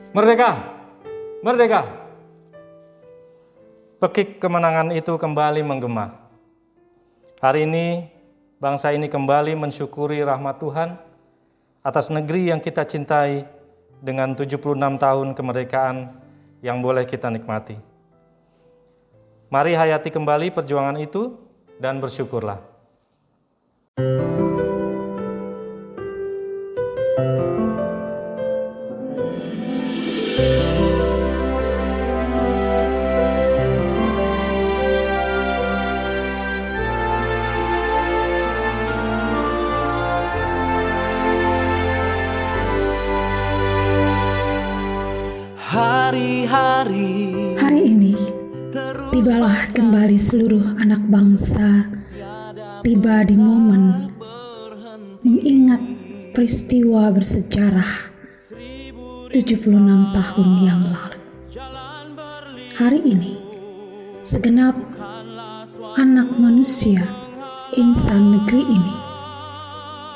Merdeka! Merdeka! Pekik kemenangan itu kembali menggema. Hari ini, bangsa ini kembali mensyukuri rahmat Tuhan atas negeri yang kita cintai dengan 76 tahun kemerdekaan yang boleh kita nikmati. Mari hayati kembali perjuangan itu dan bersyukurlah. Hari ini, tibalah kembali seluruh anak bangsa, tiba di momen mengingat peristiwa bersejarah 76 tahun yang lalu. Hari ini, segenap anak manusia, insan negeri ini,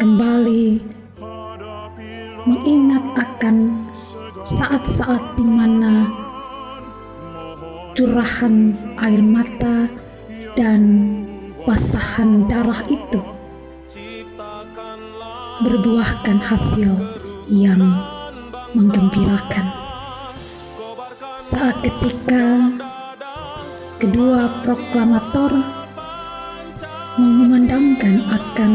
kembali mengingat akan saat-saat di mana curahan air mata dan basahan darah itu berbuahkan hasil yang menggembirakan. Saat ketika kedua proklamator mengumandangkan akan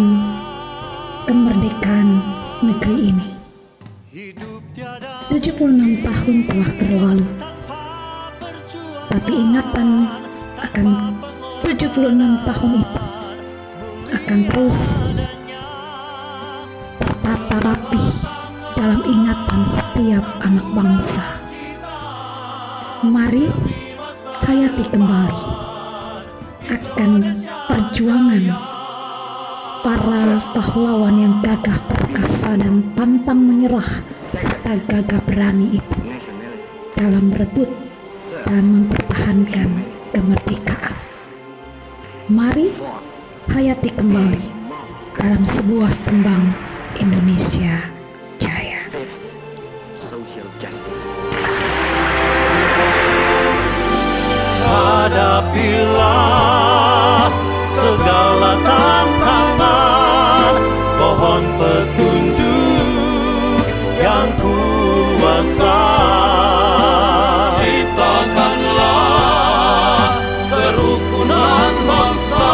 kemerdekaan negeri ini. 76 tahun telah berlalu, tapi ingatan akan 76 tahun itu akan terus tertata rapi dalam ingatan setiap anak bangsa. Mari hayati kembali akan perjuangan para pahlawan yang gagah perkasa dan pantang menyerah serta gagah berani itu dalam berebut dan mempertahankan kemerdekaan. Mari hayati kembali dalam sebuah tembang Indonesia Jaya. Hadapilah segala tantangan, pohon petunjuk yang kuasa. Ciptakanlah kerukunan bangsa,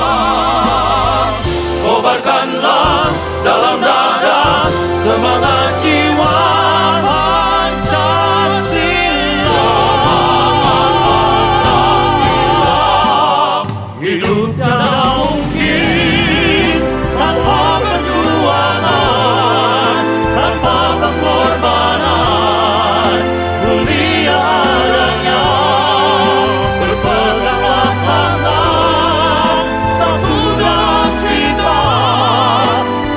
kobarkanlah dalam dada semangat jiwa Pancasila. Hidup tiada mungkin tanpa perjuangan, tanpa pengorbanan, mulia adanya. Berpeganglah tangan, satu dalam cinta,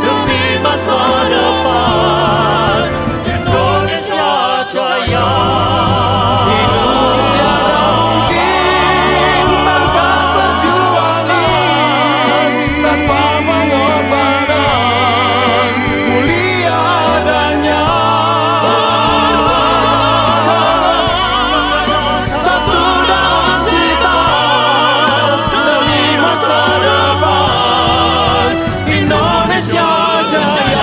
demi masa depan Indonesia Jaya. Hidup tiada mungkin tanpa perjuangan, tanpa pengorbanan, mulia adanya. Satu dalam cita, demi masa depan Indonesia Jaya. Indonesia Jaya.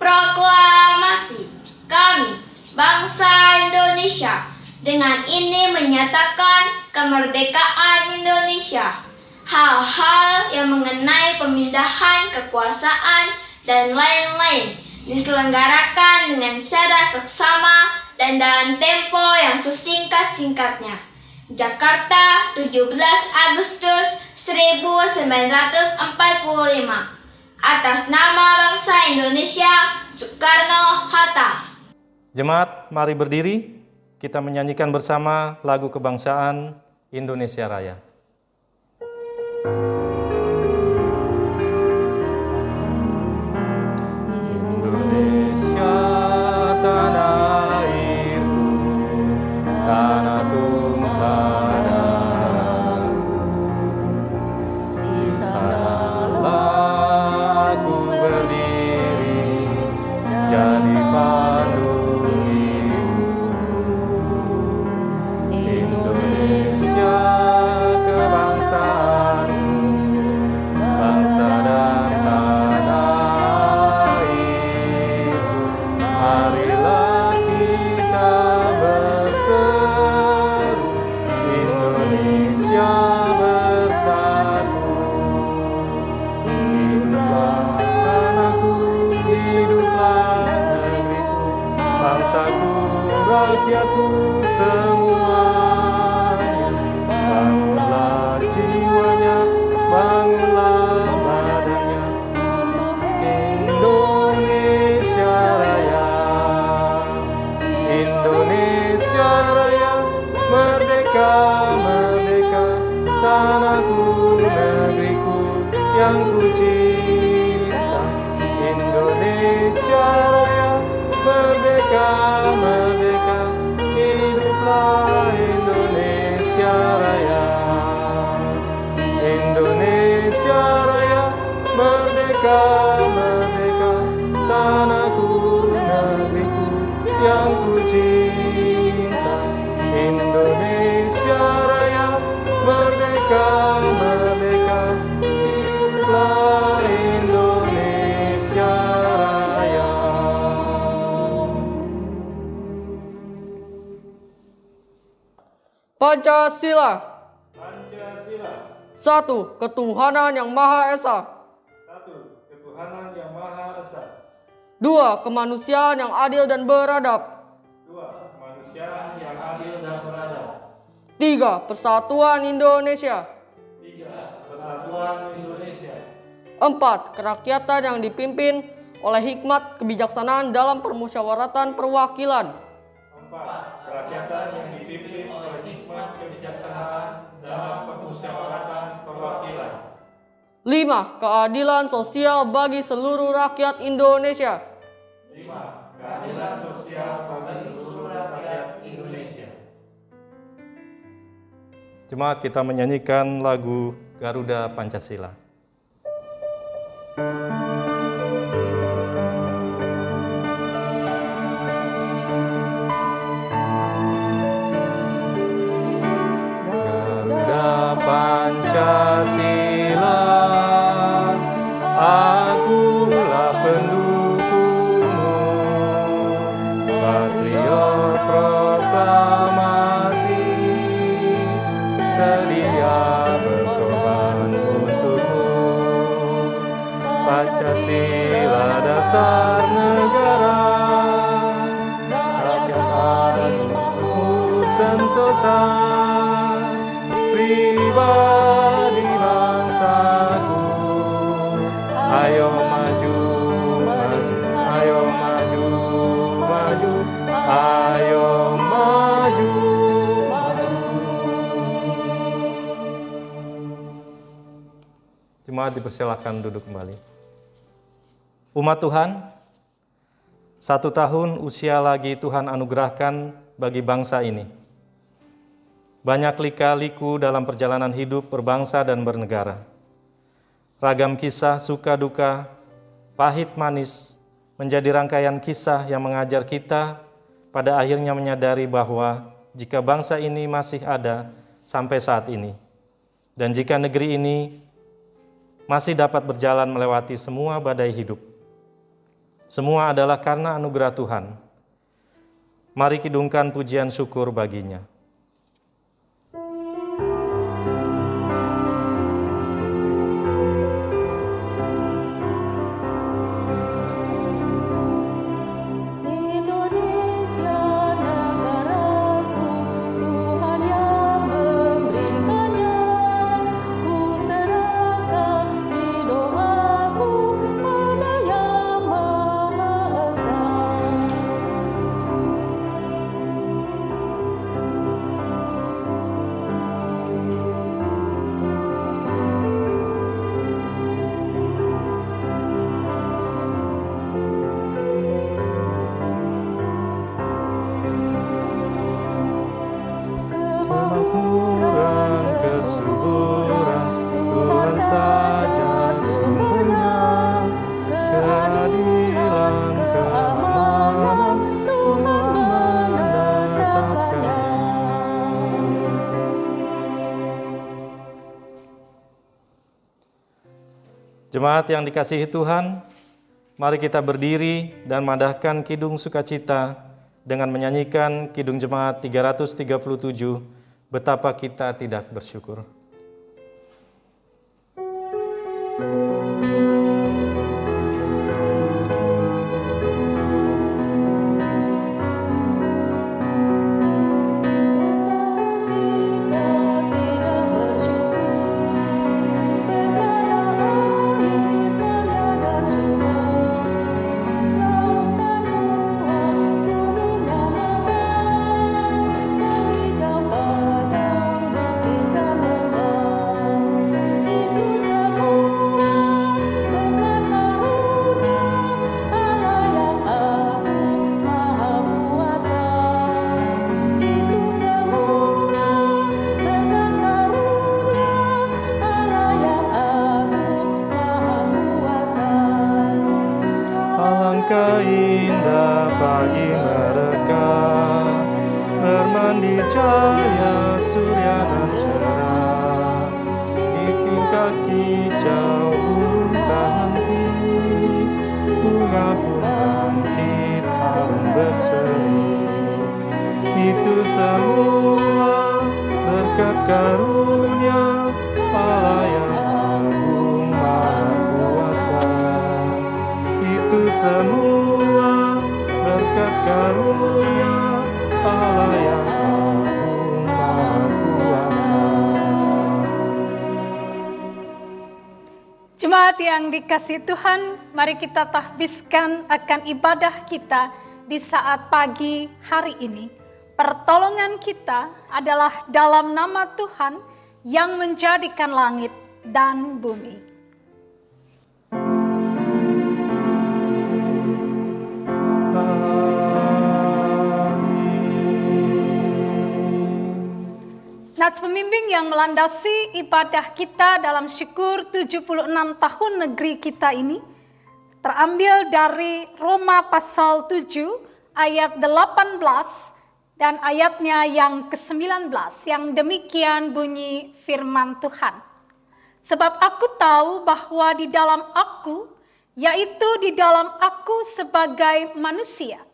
Proklamasi kami, bangsa Indonesia, dengan ini menyatakan kemerdekaan Indonesia. Hal-hal yang mengenai pemindahan kekuasaan dan lain-lain diselenggarakan dengan cara seksama dan dalam tempo yang sesingkat-singkatnya. Jakarta, 17 Agustus 1945. Atas nama bangsa Indonesia, Soekarno-Hatta. Jemaat, mari berdiri, kita menyanyikan bersama lagu kebangsaan Indonesia Raya. Indonesia tanah airku, rakyatku semuanya, bangunlah jiwanya, bangunlah badannya, Indonesia Raya, Indonesia Raya, merdeka, merdeka, tanahku, negeriku yang ku cinta, Indonesia Raya, merdeka, merdeka, hiduplah Indonesia Raya, Indonesia Raya, merdeka, merdeka, tanahku, negeriku yang ku cinta, Indonesia Raya, merdeka, merdeka, hiduplah Indonesia Raya. Pancasila. Pancasila. 1. Ketuhanan yang Maha Esa. 1. Ketuhanan yang Maha Esa. 2. Kemanusiaan yang adil dan beradab. 2. Kemanusiaan yang adil dan beradab. 3. Persatuan Indonesia. 3. Persatuan Indonesia. 4. Kerakyatan yang dipimpin oleh hikmat kebijaksanaan dalam permusyawaratan perwakilan. 4. Kerakyatan yang dipimpin oleh hikmat kebijaksanaan dalam permusyawaratan perwakilan. 5. Keadilan sosial bagi seluruh rakyat Indonesia. 5. Keadilan sosial bagi seluruh rakyat Indonesia. Jemaat, kita menyanyikan lagu Garuda Pancasila. Garuda Pancasila, akulah pendukungmu, patriot proklamasi, sedia berkorban untukmu. Pancasila dasar negara, rakyat adil sentosa, pribadi bangsaku. Ayo maju, maju, ayo maju, maju, ayo maju, maju. Jemaat dipersilakan duduk kembali. Umat Tuhan, 1 tahun usia lagi Tuhan anugerahkan bagi bangsa ini. Banyak lika-liku dalam perjalanan hidup berbangsa dan bernegara. Ragam kisah suka duka, pahit manis, menjadi rangkaian kisah yang mengajar kita pada akhirnya menyadari bahwa jika bangsa ini masih ada sampai saat ini, dan jika negeri ini masih dapat berjalan melewati semua badai hidup, semua adalah karena anugerah Tuhan. Mari kidungkan pujian syukur baginya. Kemakmuran, kesuburan, Tuhan saja sumbernya. Keadilan, keamanan, Tuhan menetapkannya. Jemaat yang dikasihi Tuhan, mari kita berdiri dan madahkan kidung sukacita dengan menyanyikan Kidung Jemaat 337, Betapa Kita Tidak Bersyukur. Alangkah indah pagi mereka, bermandi cahaya surya nan cerah. Di tingkat kicau burung tak henti, bunga pun bangkit harum berseri. Itu semua berkat karunia Allah yang agung maha kuasa. Itu semua berkat karunia Allah yang agung maha kuasa. Jemaat yang dikasihi Tuhan, mari kita tahbiskan akan ibadah kita di saat pagi hari ini. Pertolongan kita adalah dalam nama Tuhan yang menjadikan langit dan bumi. Nats pembimbing yang melandasi ibadah kita dalam syukur 76 tahun negeri kita ini terambil dari Roma pasal 7 ayat 18 dan ayatnya yang ke-19 yang demikian bunyi firman Tuhan. Sebab aku tahu bahwa di dalam aku, yaitu di dalam aku sebagai manusia,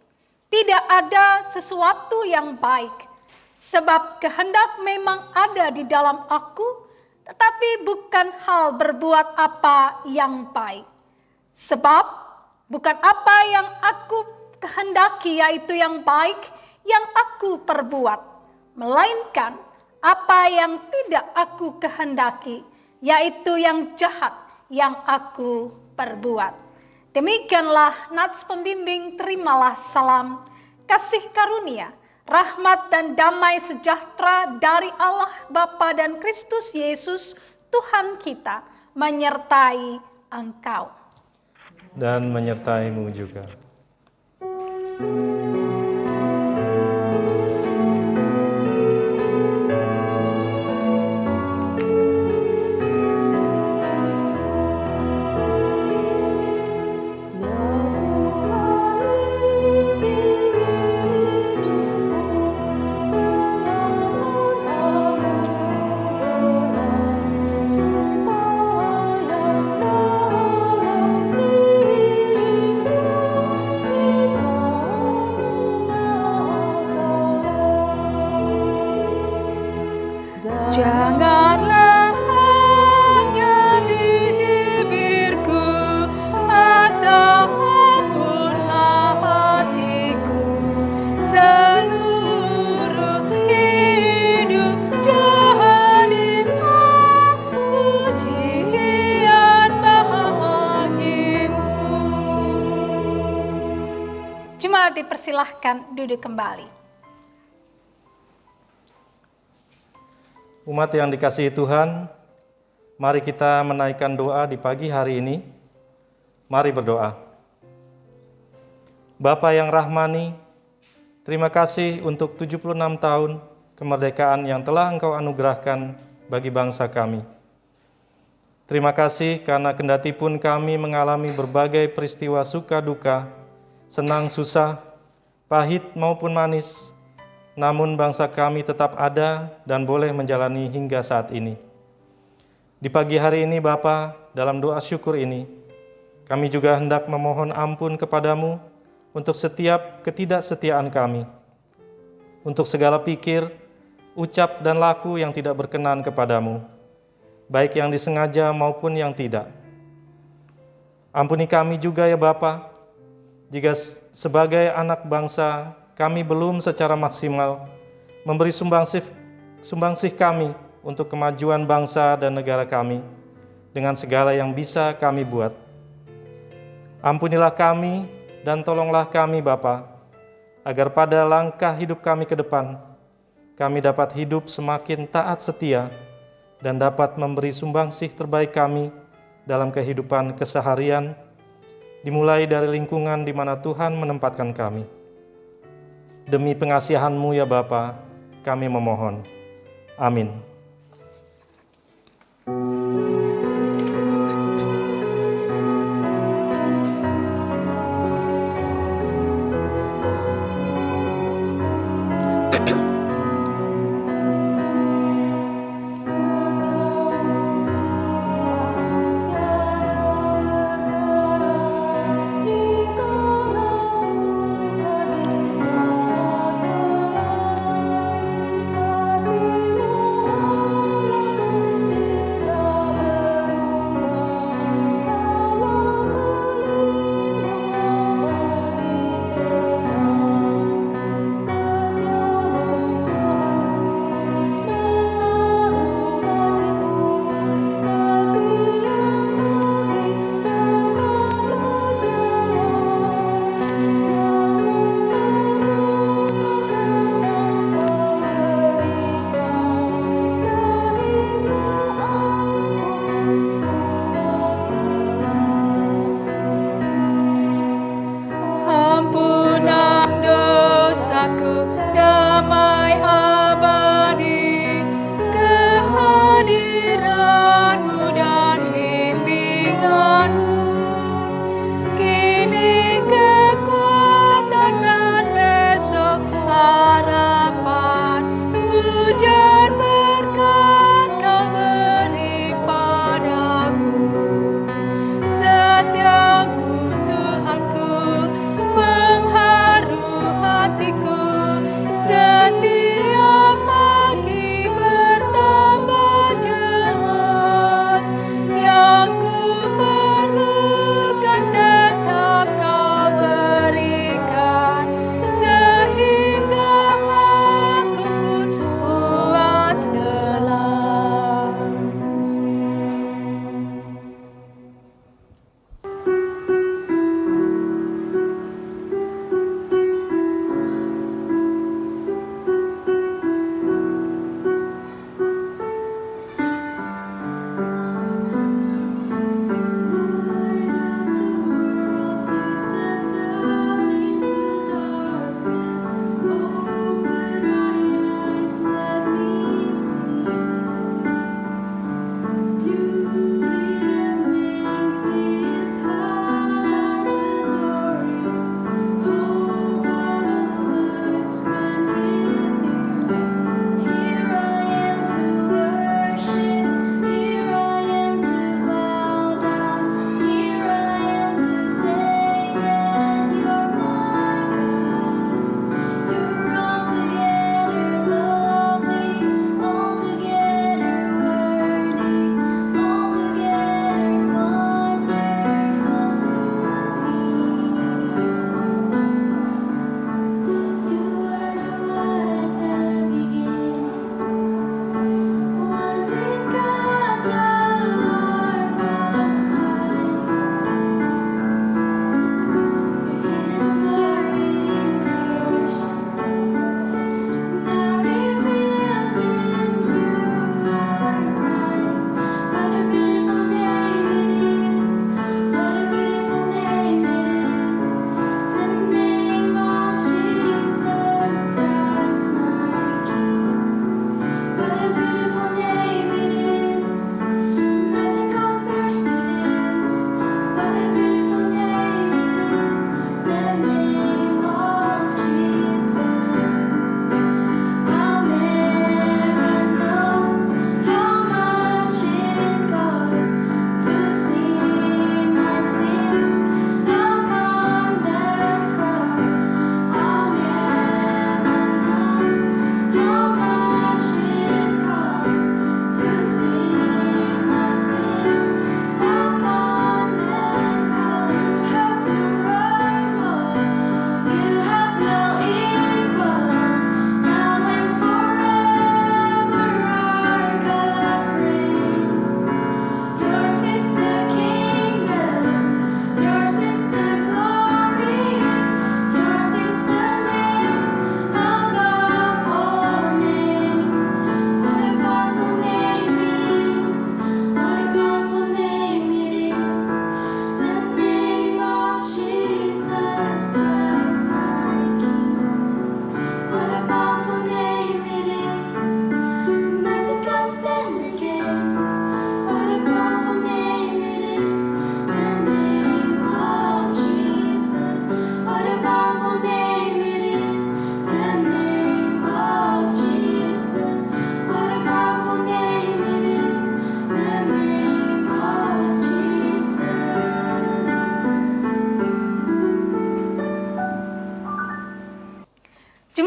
tidak ada sesuatu yang baik. Sebab kehendak memang ada di dalam aku, tetapi bukan hal berbuat apa yang baik. Sebab bukan apa yang aku kehendaki yaitu yang baik, yang aku perbuat, melainkan apa yang tidak aku kehendaki, yaitu yang jahat yang aku perbuat. Demikianlah nats pembimbing, terimalah salam, kasih karunia, rahmat dan damai sejahtera dari Allah Bapa dan Kristus Yesus Tuhan kita menyertai engkau. Dan menyertaimu juga. Janganlah hanya bibirku ataupun hatiku, seluruh hidup jadilah pujian bagimu. Jemaat dipersilahkan duduk kembali. Umat yang dikasihi Tuhan, mari kita menaikkan doa di pagi hari ini. Mari berdoa. Bapa yang rahmani, terima kasih untuk 76 tahun kemerdekaan yang telah Engkau anugerahkan bagi bangsa kami. Terima kasih karena kendati pun kami mengalami berbagai peristiwa suka duka, senang susah, pahit maupun manis, namun bangsa kami tetap ada dan boleh menjalani hingga saat ini. Di pagi hari ini Bapa, dalam doa syukur ini, kami juga hendak memohon ampun kepadamu untuk setiap ketidaksetiaan kami, untuk segala pikir, ucap dan laku yang tidak berkenan kepadamu, baik yang disengaja maupun yang tidak. Ampuni kami juga ya Bapa, jika sebagai anak bangsa kami belum secara maksimal memberi sumbangsih kami untuk kemajuan bangsa dan negara kami dengan segala yang bisa kami buat. Ampunilah kami dan tolonglah kami Bapa, agar pada langkah hidup kami ke depan, kami dapat hidup semakin taat setia dan dapat memberi sumbangsih terbaik kami dalam kehidupan keseharian, dimulai dari lingkungan di mana Tuhan menempatkan kami. Demi pengasihan-Mu ya Bapa, kami memohon. Amin. Setiap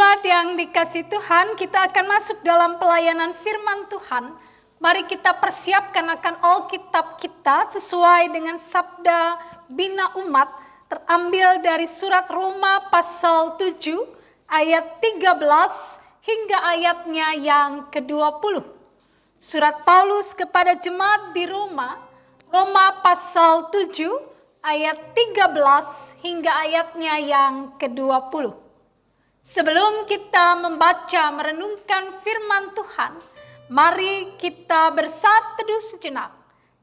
Jemaat yang dikasih Tuhan, kita akan masuk dalam pelayanan firman Tuhan. Mari kita persiapkan akan Alkitab kita sesuai dengan sabda bina umat terambil dari surat Roma pasal 7 ayat 13 hingga ayatnya yang ke-20. Surat Paulus kepada jemaat di Roma, Roma pasal 7 ayat 13 hingga ayatnya yang ke-20. Sebelum kita membaca merenungkan firman Tuhan, mari kita bersatu teduh sejenak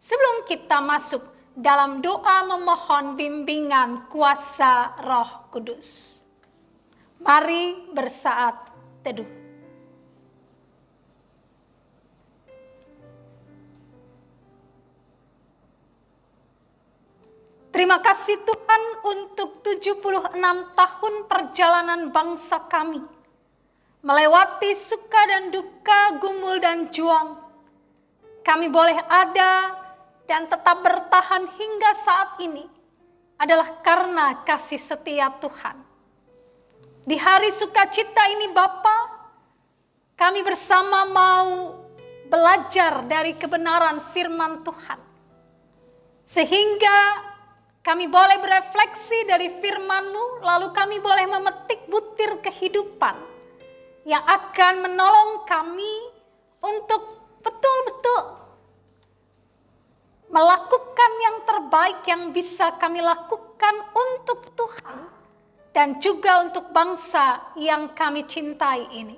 sebelum kita masuk dalam doa memohon bimbingan kuasa Roh Kudus. Mari bersaat teduh. Terima kasih Tuhan untuk 76 tahun perjalanan bangsa kami. Melewati suka dan duka, gumul dan juang. Kami boleh ada dan tetap bertahan hingga saat ini adalah karena kasih setia Tuhan. Di hari sukacita ini Bapa, kami bersama mau belajar dari kebenaran firman Tuhan. Sehingga kami boleh berefleksi dari firman-Mu, lalu kami boleh memetik butir kehidupan yang akan menolong kami untuk betul-betul melakukan yang terbaik yang bisa kami lakukan untuk Tuhan dan juga untuk bangsa yang kami cintai ini.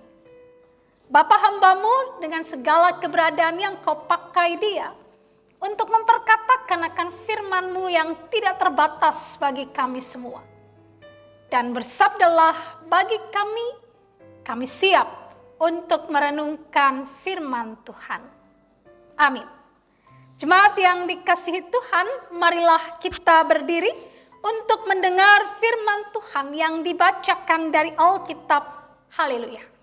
Bapa hamba-Mu dengan segala keberadaan yang Kau pakai dia untuk memperkatakan akan firman-Mu yang tidak terbatas bagi kami semua. Dan bersabdalah bagi kami siap untuk merenungkan firman Tuhan. Amin. Jemaat yang dikasihi Tuhan, marilah kita berdiri untuk mendengar firman Tuhan yang dibacakan dari Alkitab. Haleluya.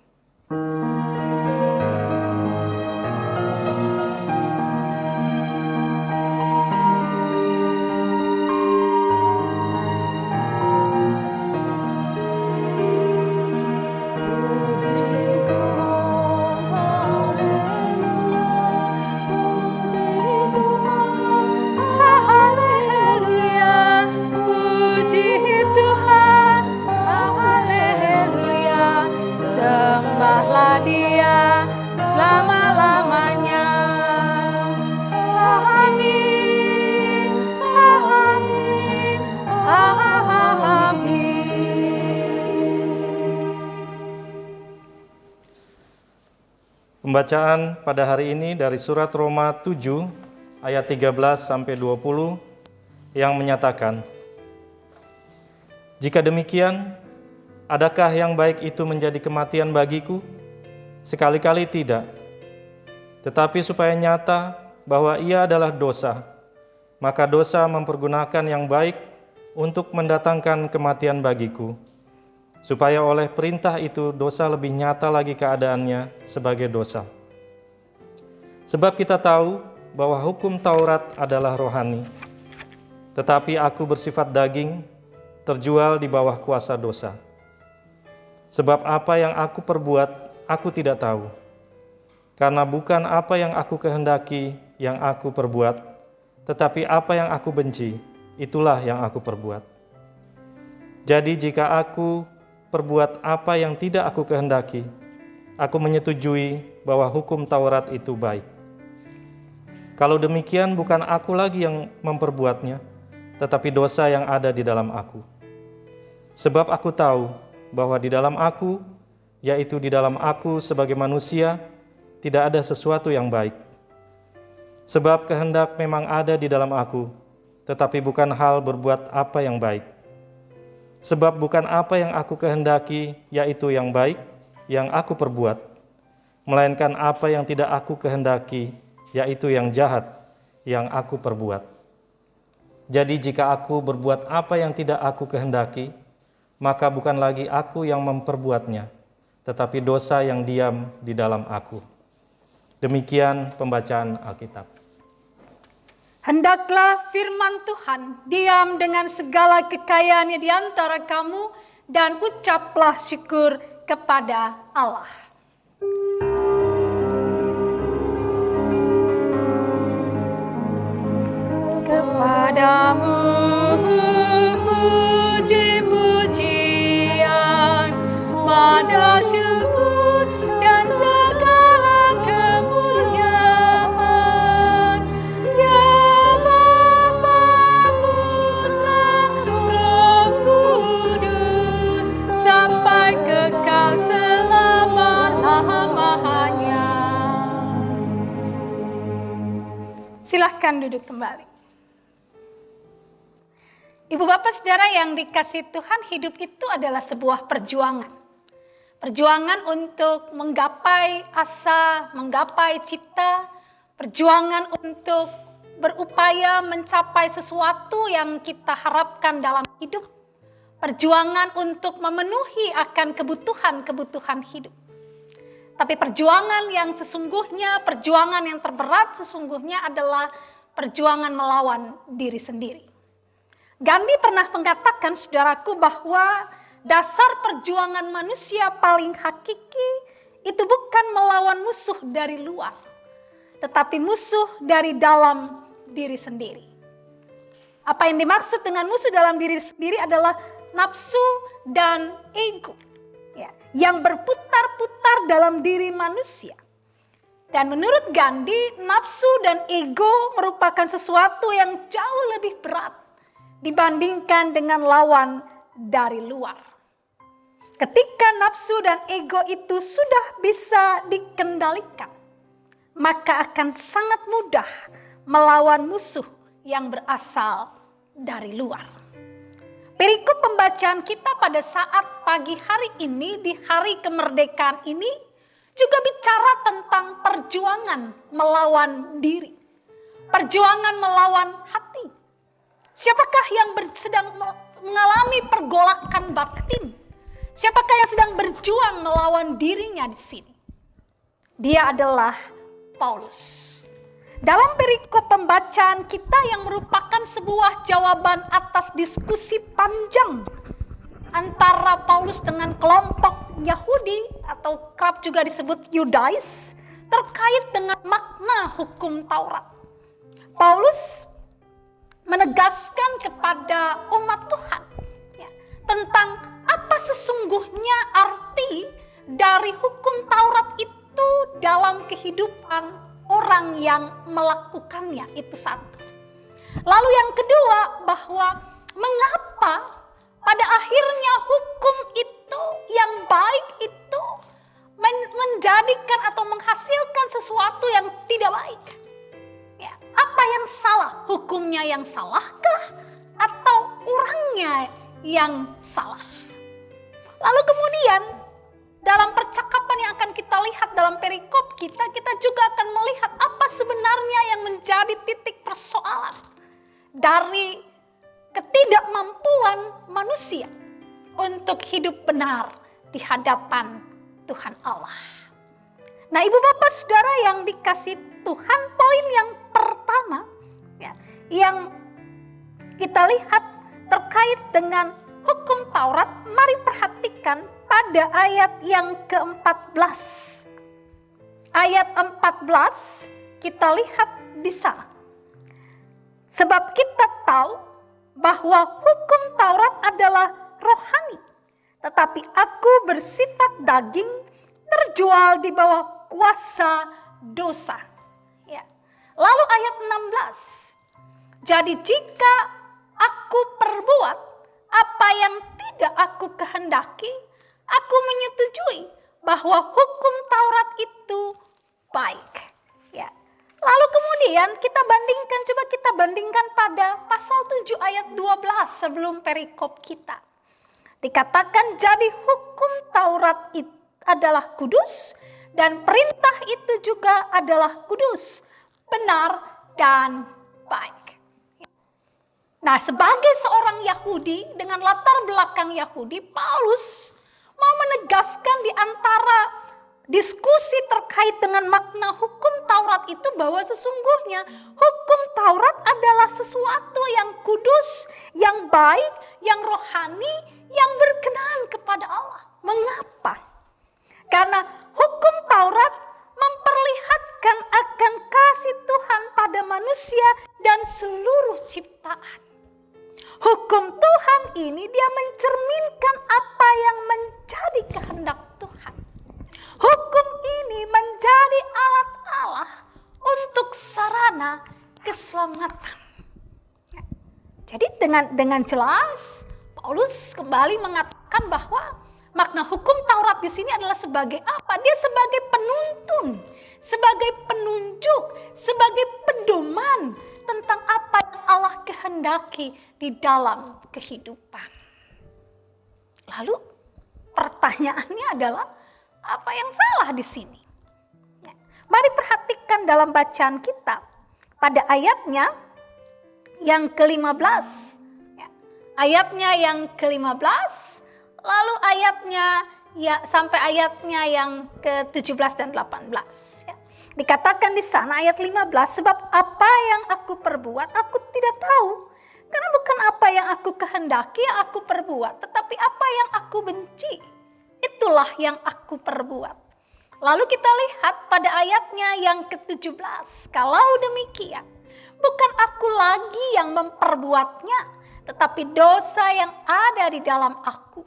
Dia selama-lamanya. Amin, amin, amin. Pembacaan pada hari ini dari surat Roma 7 ayat 13 sampai 20 yang menyatakan, jika demikian, adakah yang baik itu menjadi kematian bagiku? Sekali-kali tidak. Tetapi supaya nyata bahwa ia adalah dosa, maka dosa mempergunakan yang baik untuk mendatangkan kematian bagiku, supaya oleh perintah itu dosa lebih nyata lagi keadaannya sebagai dosa. Sebab kita tahu bahwa hukum Taurat adalah rohani, tetapi aku bersifat daging, terjual di bawah kuasa dosa. Sebab apa yang aku perbuat, aku tidak tahu. Karena bukan apa yang aku kehendaki yang aku perbuat, tetapi apa yang aku benci, itulah yang aku perbuat. Jadi jika aku perbuat apa yang tidak aku kehendaki, aku menyetujui bahwa hukum Taurat itu baik. Kalau demikian bukan aku lagi yang memperbuatnya, tetapi dosa yang ada di dalam aku. Sebab aku tahu bahwa di dalam aku, yaitu di dalam aku sebagai manusia, tidak ada sesuatu yang baik. Sebab kehendak memang ada di dalam aku, tetapi bukan hal berbuat apa yang baik. Sebab bukan apa yang aku kehendaki, yaitu yang baik, yang aku perbuat, melainkan apa yang tidak aku kehendaki, yaitu yang jahat, yang aku perbuat. Jadi jika aku berbuat apa yang tidak aku kehendaki, maka bukan lagi aku yang memperbuatnya, tetapi dosa yang diam di dalam aku. Demikian pembacaan Alkitab. Hendaklah firman Tuhan diam dengan segala kekayaannya di antara kamu, dan ucaplah syukur kepada Allah. Kepadamu puji-pujian, pada syukur dan segala kemuliaan, ya Bapa, Putra, Roh Kudus, sampai kekal selama-lamanya. Silahkan duduk kembali. Ibu bapak saudara yang dikasih Tuhan, hidup itu adalah sebuah perjuangan. Perjuangan untuk menggapai asa, menggapai cita, perjuangan untuk berupaya mencapai sesuatu yang kita harapkan dalam hidup, perjuangan untuk memenuhi akan kebutuhan-kebutuhan hidup. Tapi perjuangan yang sesungguhnya, perjuangan yang terberat sesungguhnya adalah perjuangan melawan diri sendiri. Gandhi pernah mengatakan, saudaraku, bahwa dasar perjuangan manusia paling hakiki itu bukan melawan musuh dari luar, tetapi musuh dari dalam diri sendiri. Apa yang dimaksud dengan musuh dalam diri sendiri adalah nafsu dan ego, ya, yang berputar-putar dalam diri manusia. Dan menurut Gandhi, nafsu dan ego merupakan sesuatu yang jauh lebih berat dibandingkan dengan lawan dari luar. Ketika nafsu dan ego itu sudah bisa dikendalikan, maka akan sangat mudah melawan musuh yang berasal dari luar. Perikop pembacaan kita pada saat pagi hari ini, di hari kemerdekaan ini, juga bicara tentang perjuangan melawan diri, perjuangan melawan hati. Siapakah yang sedang mengalami pergolakan batin? Siapakah yang sedang berjuang melawan dirinya di sini? Dia adalah Paulus. Dalam perikop pembacaan kita yang merupakan sebuah jawaban atas diskusi panjang antara Paulus dengan kelompok Yahudi atau kerap juga disebut Yudais terkait dengan makna hukum Taurat. Paulus menegaskan kepada umat Tuhan, ya, tentang apa sesungguhnya arti dari hukum Taurat itu dalam kehidupan orang yang melakukannya, itu satu. Lalu yang kedua, bahwa mengapa pada akhirnya hukum itu yang baik itu menjadikan atau menghasilkan sesuatu yang tidak baik. Ya, apa yang salah? Hukumnya yang salahkah? Atau orangnya yang salah? Lalu kemudian dalam percakapan yang akan kita lihat dalam perikop kita juga akan melihat apa sebenarnya yang menjadi titik persoalan dari ketidakmampuan manusia untuk hidup benar di hadapan Tuhan Allah. Nah, ibu bapak saudara yang dikasih Tuhan, poin yang pertama, ya, yang kita lihat terkait dengan hukum Taurat, mari perhatikan pada ayat yang ke-14. Ayat 14 kita lihat di sana. Sebab kita tahu bahwa hukum Taurat adalah rohani, tetapi aku bersifat daging, terjual di bawah kuasa dosa. Ya. Lalu ayat 16. Jadi jika aku perbuat apa yang tidak aku kehendaki, aku menyetujui bahwa hukum Taurat itu baik. Ya. Lalu kemudian coba kita bandingkan pada pasal 7 ayat 12 sebelum perikop kita. Dikatakan jadi hukum Taurat itu adalah kudus dan perintah itu juga adalah kudus, benar dan baik. Nah, sebagai seorang Yahudi dengan latar belakang Yahudi, Paulus mau menegaskan di antara diskusi terkait dengan makna hukum Taurat itu bahwa sesungguhnya hukum Taurat adalah sesuatu yang kudus, yang baik, yang rohani, yang berkenan kepada Allah. Mengapa? Karena hukum Taurat memperlihatkan akan kasih Tuhan pada manusia dan seluruh ciptaan. Hukum Tuhan ini dia mencerminkan apa yang menjadi kehendak Tuhan. Hukum ini menjadi alat Allah untuk sarana keselamatan. Jadi dengan jelas Paulus kembali mengatakan bahwa makna hukum Taurat di sini adalah sebagai apa? Dia sebagai penuntun, sebagai penunjuk, sebagai pedoman tentang apa yang Allah kehendaki di dalam kehidupan. Lalu pertanyaannya adalah apa yang salah di sini? Mari perhatikan dalam bacaan kita pada ayatnya yang ke-15. Ayatnya yang ke-15, lalu ayatnya sampai ayatnya yang ke-17 dan 18. Dikatakan di sana ayat 15, sebab apa yang aku perbuat aku tidak tahu. Karena bukan apa yang aku kehendaki yang aku perbuat, tetapi apa yang aku benci, itulah yang aku perbuat. Lalu kita lihat pada ayatnya yang ke-17, kalau demikian, bukan aku lagi yang memperbuatnya, tetapi dosa yang ada di dalam aku.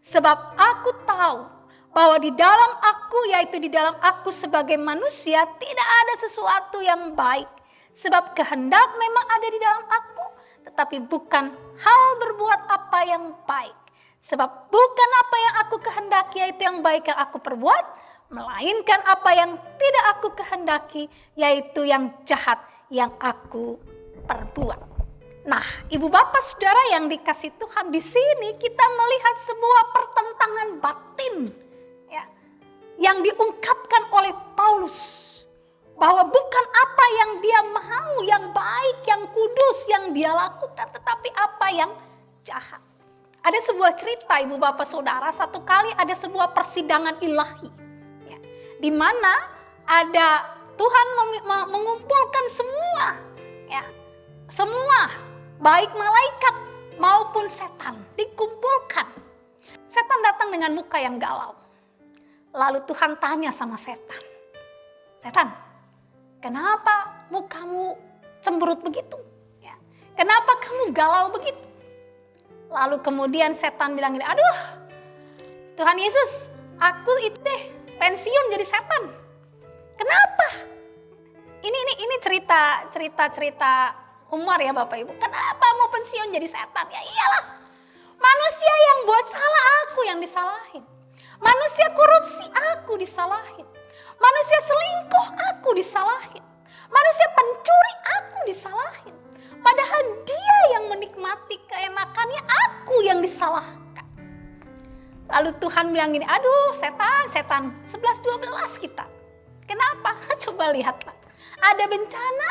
Sebab aku tahu bahwa di dalam aku, yaitu di dalam aku sebagai manusia, tidak ada sesuatu yang baik. Sebab kehendak memang ada di dalam aku, tetapi bukan hal berbuat apa yang baik. Sebab bukan apa yang aku kehendaki, yaitu yang baik yang aku perbuat, melainkan apa yang tidak aku kehendaki, yaitu yang jahat yang aku perbuat. Nah, ibu bapak saudara yang dikasih Tuhan, di sini kita melihat sebuah pertentangan batin ya, yang diungkapkan oleh Paulus, bahwa bukan apa yang dia mau, yang baik, yang kudus yang dia lakukan, tetapi apa yang jahat. Ada sebuah cerita ibu bapak saudara, satu kali ada sebuah persidangan ilahi ya, di mana ada Tuhan mengumpulkan semua baik malaikat maupun setan dikumpulkan. Setan datang dengan muka yang galau. Lalu Tuhan tanya sama setan, "Setan, kenapa mukamu cemberut begitu? Ya, kenapa kamu galau begitu?" Lalu kemudian setan bilang gini, "Aduh, Tuhan Yesus, aku itu deh pensiun jadi setan." Kenapa? Ini cerita humor ya Bapak Ibu. Kenapa mau pensiun jadi setan? Ya iyalah. Manusia yang buat salah aku yang disalahin. Manusia korupsi aku disalahin. Manusia selingkuh aku disalahin. Manusia pencuri aku disalahin. Padahal dia yang menikmati keenakannya, aku yang disalahkan. Lalu Tuhan bilang gini, "Aduh setan 11-12 kita. Kenapa? Coba lihatlah. Ada bencana,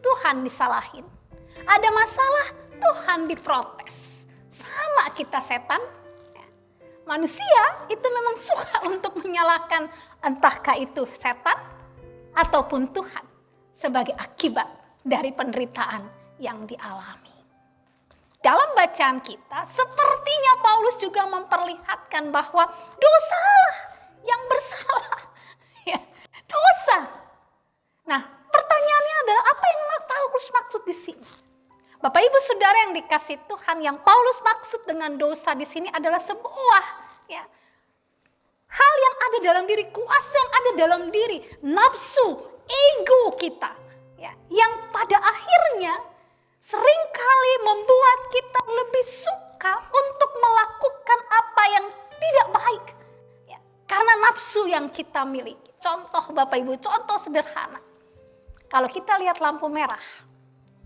Tuhan disalahin. Ada masalah, Tuhan diprotes. Sama kita setan. Manusia itu memang suka untuk menyalahkan entahkah itu setan ataupun Tuhan sebagai akibat dari penderitaan yang dialami. Dalam bacaan kita, sepertinya Paulus juga memperlihatkan bahwa dosalah yang bersalah. Dosa. Nah, pertanyaannya adalah apa yang Paulus maksud di sini? Bapak Ibu Saudara yang dikasih Tuhan, yang Paulus maksud dengan dosa di sini adalah sebuah hal yang ada dalam diri, kuasa yang ada dalam diri, nafsu, ego kita, yang pada akhirnya seringkali membuat kita lebih suka untuk melakukan apa yang tidak baik, karena nafsu yang kita miliki. Contoh Bapak Ibu, contoh sederhana. Kalau kita lihat lampu merah,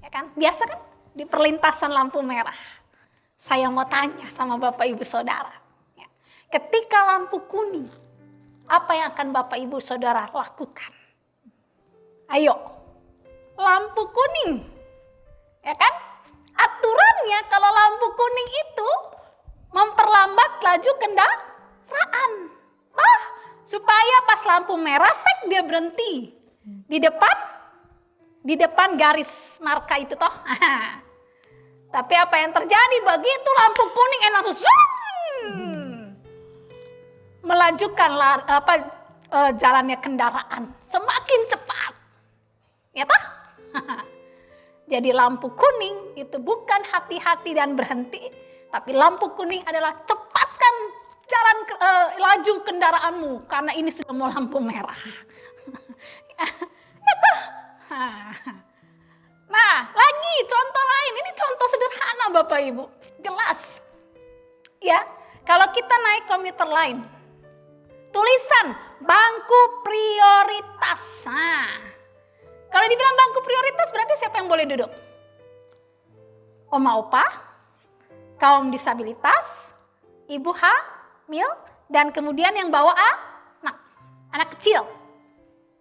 ya kan? Biasa kan di perlintasan lampu merah. Saya mau tanya sama Bapak Ibu Saudara. Ketika lampu kuning, apa yang akan Bapak Ibu Saudara lakukan? Ayo, lampu kuning. Ya kan? Aturannya kalau lampu kuning itu memperlambat laju kendaraan. Supaya pas lampu merah, dia berhenti. Di depan garis marka itu toh. Tapi apa yang terjadi begitu lampu kuning langsung zoom. melajukan jalannya kendaraan semakin cepat. Ya toh? Jadi lampu kuning itu bukan hati-hati dan berhenti, tapi lampu kuning adalah cepatkan jalan laju kendaraanmu karena ini sudah mau lampu merah. Ya toh? Nah, lagi contoh lain. Ini contoh sederhana Bapak Ibu. Gelas. Ya, kalau kita naik komuter lain, tulisan bangku prioritas. Nah, kalau dibilang bangku prioritas berarti siapa yang boleh duduk? Oma opa, kaum disabilitas, ibu hamil, dan kemudian yang bawa anak kecil.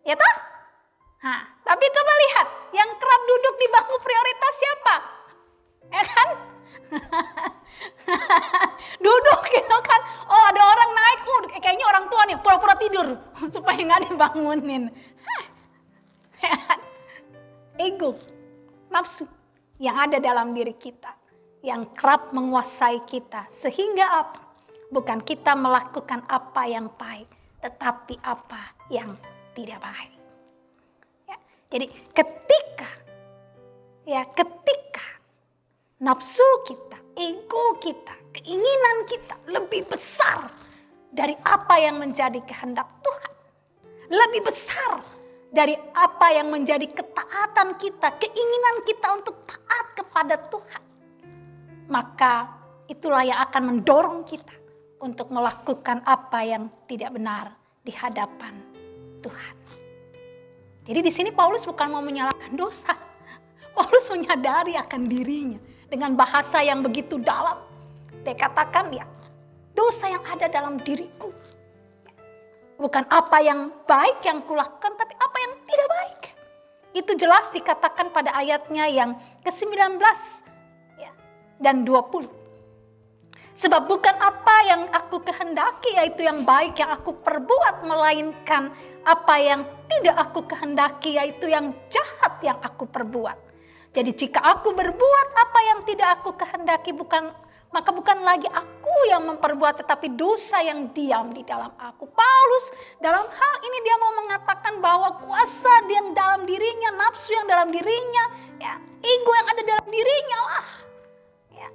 Ya toh? Nah, tapi coba lihat, yang kerap duduk di bangku prioritas siapa? Ya kan? Duduk gitu kan. Oh, ada orang naik, kayaknya orang tua nih pura-pura tidur supaya nggak dibangunin. Ego, nafsu yang ada dalam diri kita, yang kerap menguasai kita, sehingga apa? Bukan kita melakukan apa yang baik, tetapi apa yang tidak baik. Ya, jadi ketika nafsu kita, ego kita, keinginan kita lebih besar dari apa yang menjadi kehendak Tuhan, lebih besar dari apa yang menjadi ketaatan kita, keinginan kita untuk taat kepada Tuhan, maka itulah yang akan mendorong kita untuk melakukan apa yang tidak benar di hadapan Tuhan. Jadi di sini Paulus bukan mau menyalahkan dosa. Paulus menyadari akan dirinya dengan bahasa yang begitu dalam. Dia katakan, ya, dosa yang ada dalam diriku bukan apa yang baik yang kulakukan, tapi apa yang tidak baik. Itu jelas dikatakan pada ayatnya yang ke-19 dan 20. Sebab bukan apa yang aku kehendaki, yaitu yang baik yang aku perbuat, melainkan apa yang tidak aku kehendaki, yaitu yang jahat yang aku perbuat. Jadi jika aku berbuat apa yang tidak aku kehendaki, maka bukan lagi aku yang memperbuat, tetapi dosa yang diam di dalam aku. Paulus dalam hal ini dia mau mengatakan bahwa kuasa yang dalam dirinya, nafsu yang dalam dirinya, ya, ego yang ada dalam dirinya lah, ya,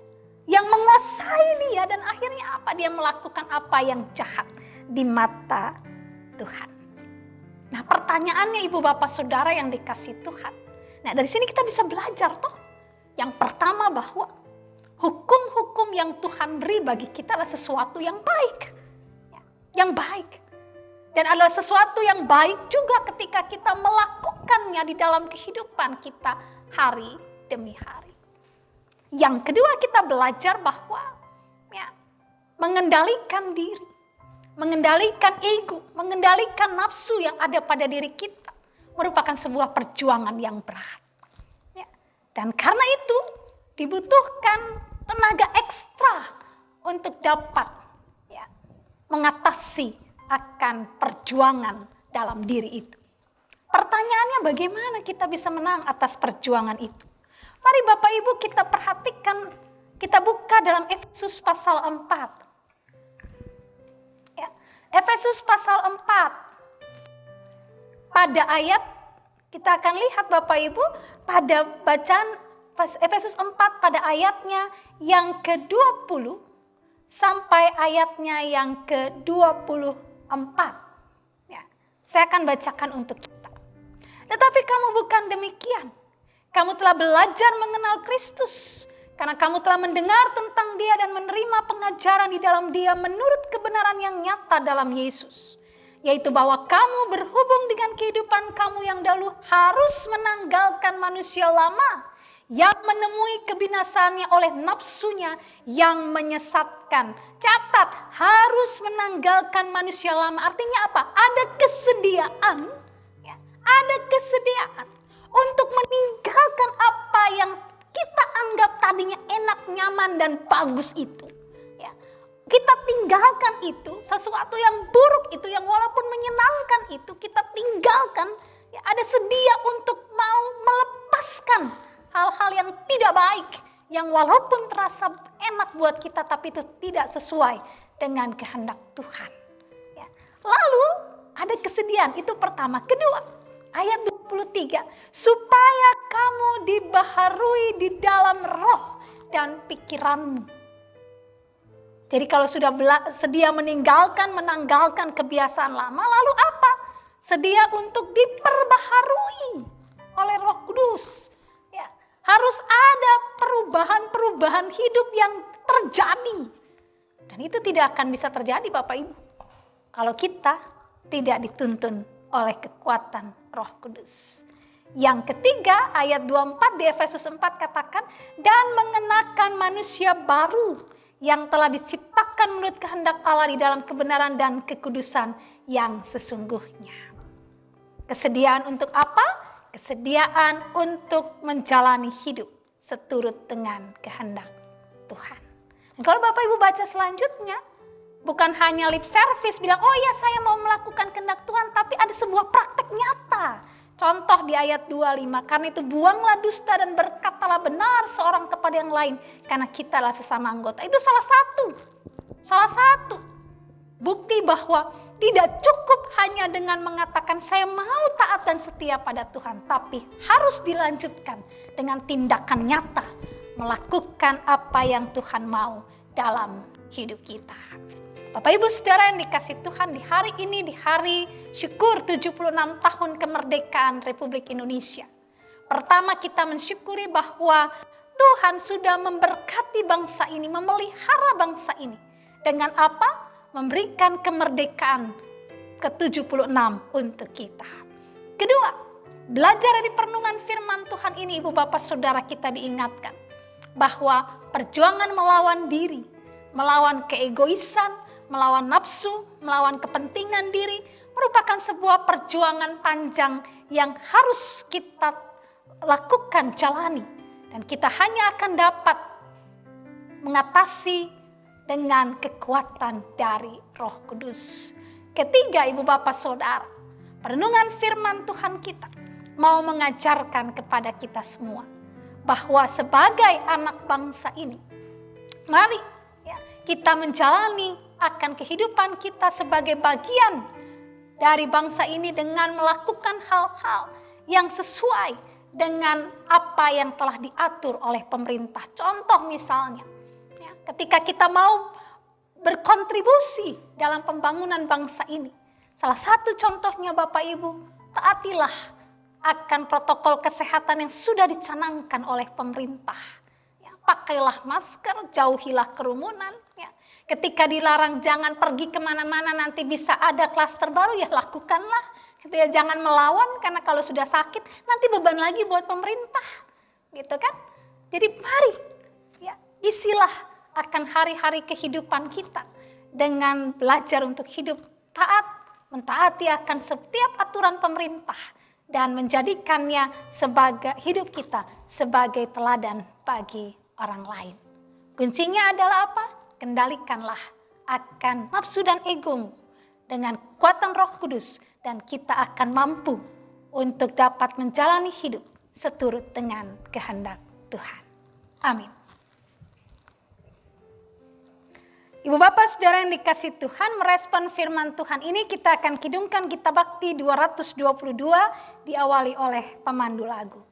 yang menguasai dia, dan akhirnya apa? Dia melakukan apa yang jahat di mata Tuhan. Nah, pertanyaannya ibu bapak saudara yang dikasih Tuhan. Nah, dari sini kita bisa belajar toh. Yang pertama bahwa hukum-hukum yang Tuhan beri bagi kita adalah sesuatu yang baik. Ya, yang baik. Dan adalah sesuatu yang baik juga ketika kita melakukannya di dalam kehidupan kita hari demi hari. Yang kedua, kita belajar bahwa ya, mengendalikan diri, mengendalikan ego, mengendalikan nafsu yang ada pada diri kita merupakan sebuah perjuangan yang berat. Ya. Dan karena itu dibutuhkan tenaga ekstra untuk dapat ya, mengatasi akan perjuangan dalam diri itu. Pertanyaannya, bagaimana kita bisa menang atas perjuangan itu? Mari Bapak Ibu kita perhatikan, kita buka dalam Efesus pasal 4. Ya, Efesus pasal 4. Pada ayat, kita akan lihat Bapak Ibu, pada bacaan Efesus 4 pada ayatnya yang ke-20 sampai ayatnya yang ke-24. Ya, saya akan bacakan untuk kita. Tetapi kamu bukan demikian. Kamu telah belajar mengenal Kristus, karena kamu telah mendengar tentang Dia dan menerima pengajaran di dalam Dia menurut kebenaran yang nyata dalam Yesus. Yaitu bahwa kamu berhubung dengan kehidupan kamu yang dahulu harus menanggalkan manusia lama yang menemui kebinasaannya oleh nafsunya yang menyesatkan. Catat, harus menanggalkan manusia lama. Artinya apa? Ada kesediaan, ya, ada kesediaan untuk meninggalkan apa yang kita anggap tadinya enak, nyaman, dan bagus itu. Ya. Kita tinggalkan itu, sesuatu yang buruk itu, yang walaupun menyenangkan itu, kita tinggalkan. Ya, ada sedia untuk mau melepaskan hal-hal yang tidak baik, yang walaupun terasa enak buat kita, tapi itu tidak sesuai dengan kehendak Tuhan. Lalu ada kesedihan, itu pertama. Kedua, ayat 23, supaya kamu dibaharui di dalam roh dan pikiranmu. Jadi kalau sudah sedia menanggalkan kebiasaan lama, lalu apa? Sedia untuk diperbaharui oleh Roh Kudus. Ya, harus ada perubahan-perubahan hidup yang terjadi. Dan itu tidak akan bisa terjadi Bapak Ibu kalau kita tidak dituntun oleh kekuatan Roh Kudus. Yang ketiga, ayat 24 di Efesus 4 katakan, dan mengenakan manusia baru yang telah diciptakan menurut kehendak Allah di dalam kebenaran dan kekudusan yang sesungguhnya. Kesediaan untuk apa? Kesediaan untuk menjalani hidup seturut dengan kehendak Tuhan. Dan kalau Bapak Ibu baca selanjutnya, bukan hanya lip service bilang, oh ya saya mau melakukan kehendak Tuhan, tapi ada sebuah praktek nyata. Contoh di ayat 25, karena itu buanglah dusta dan berkatalah benar seorang kepada yang lain, karena kitalah sesama anggota. Itu salah satu bukti bahwa tidak cukup hanya dengan mengatakan saya mau taat dan setia pada Tuhan, tapi harus dilanjutkan dengan tindakan nyata, melakukan apa yang Tuhan mau dalam hidup kita. Bapak Ibu Saudara yang dikasih Tuhan, di hari ini, di hari syukur 76 tahun kemerdekaan Republik Indonesia. Pertama kita mensyukuri bahwa Tuhan sudah memberkati bangsa ini, memelihara bangsa ini. Dengan apa? Memberikan kemerdekaan ke-76 untuk kita. Kedua, belajar dari perenungan firman Tuhan ini, Ibu Bapak Saudara, kita diingatkan bahwa perjuangan melawan diri, melawan keegoisan, melawan nafsu, melawan kepentingan diri merupakan sebuah perjuangan panjang yang harus kita lakukan, jalani. Dan kita hanya akan dapat mengatasi dengan kekuatan dari Roh Kudus. Ketiga, Ibu Bapak Saudara, perenungan firman Tuhan kita mau mengajarkan kepada kita semua bahwa sebagai anak bangsa ini, mari kita menjalani akan kehidupan kita sebagai bagian dari bangsa ini dengan melakukan hal-hal yang sesuai dengan apa yang telah diatur oleh pemerintah. Contoh misalnya, ketika kita mau berkontribusi dalam pembangunan bangsa ini, salah satu contohnya Bapak Ibu, taatilah akan protokol kesehatan yang sudah dicanangkan oleh pemerintah. Pakailah masker, jauhilah kerumunan. Ketika dilarang jangan pergi kemana-mana, nanti bisa ada klaster baru, ya lakukanlah. Jangan melawan, karena kalau sudah sakit nanti beban lagi buat pemerintah. Gitu kan? Jadi mari isilah akan hari-hari kehidupan kita dengan belajar untuk hidup taat, mentaati akan setiap aturan pemerintah, dan menjadikannya sebagai hidup kita sebagai teladan bagi orang lain. Kuncinya adalah apa? Kendalikanlah akan nafsu dan egomu dengan kekuatan Roh Kudus, dan kita akan mampu untuk dapat menjalani hidup seturut dengan kehendak Tuhan. Amin. Ibu Bapak Saudara yang dikasih Tuhan, merespon firman Tuhan ini kita akan kidungkan Kitab Bakti 222 diawali oleh pemandu lagu.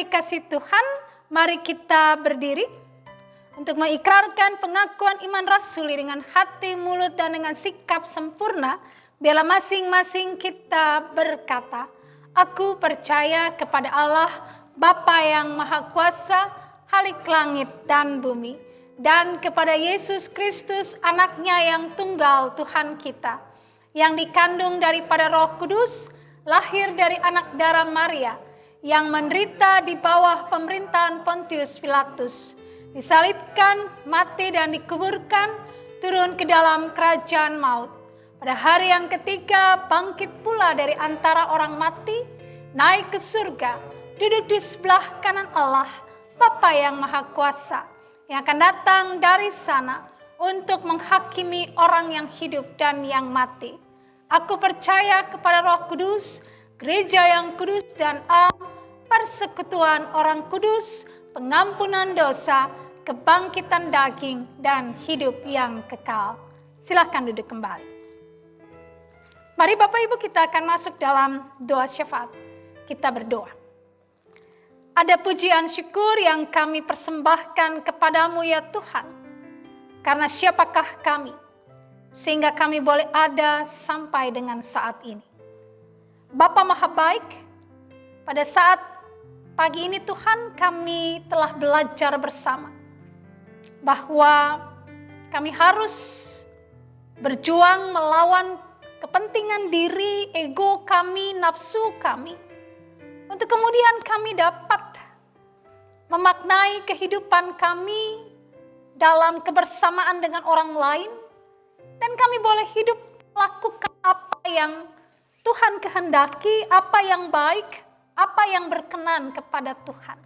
dikasihi Tuhan, mari kita berdiri untuk mengikrarkan pengakuan iman rasuli dengan hati, mulut, dan dengan sikap sempurna. Biarlah masing-masing kita berkata, aku percaya kepada Allah, Bapa yang Maha Kuasa, Khalik langit dan bumi, dan kepada Yesus Kristus, anaknya yang tunggal Tuhan kita, yang dikandung daripada Roh Kudus, lahir dari anak darah Maria, yang menderita di bawah pemerintahan Pontius Pilatus, disalibkan, mati dan dikuburkan, turun ke dalam kerajaan maut. Pada hari yang ketiga bangkit pula dari antara orang mati, naik ke surga, duduk di sebelah kanan Allah, Bapa yang Maha Kuasa, yang akan datang dari sana untuk menghakimi orang yang hidup dan yang mati. Aku percaya kepada Roh Kudus, gereja yang kudus dan am, persekutuan orang kudus, pengampunan dosa, kebangkitan daging, dan hidup yang kekal. Silakan duduk kembali. Mari Bapak Ibu kita akan masuk dalam doa syafaat. Kita berdoa. Ada pujian syukur yang kami persembahkan kepadamu ya Tuhan. Karena siapakah kami, sehingga kami boleh ada sampai dengan saat ini. Bapa Maha Baik, pada saat pagi ini Tuhan kami telah belajar bersama bahwa kami harus berjuang melawan kepentingan diri, ego kami, nafsu kami, untuk kemudian kami dapat memaknai kehidupan kami dalam kebersamaan dengan orang lain, dan kami boleh hidup melakukan apa yang Tuhan kehendaki, apa yang baik, apa yang berkenan kepada Tuhan.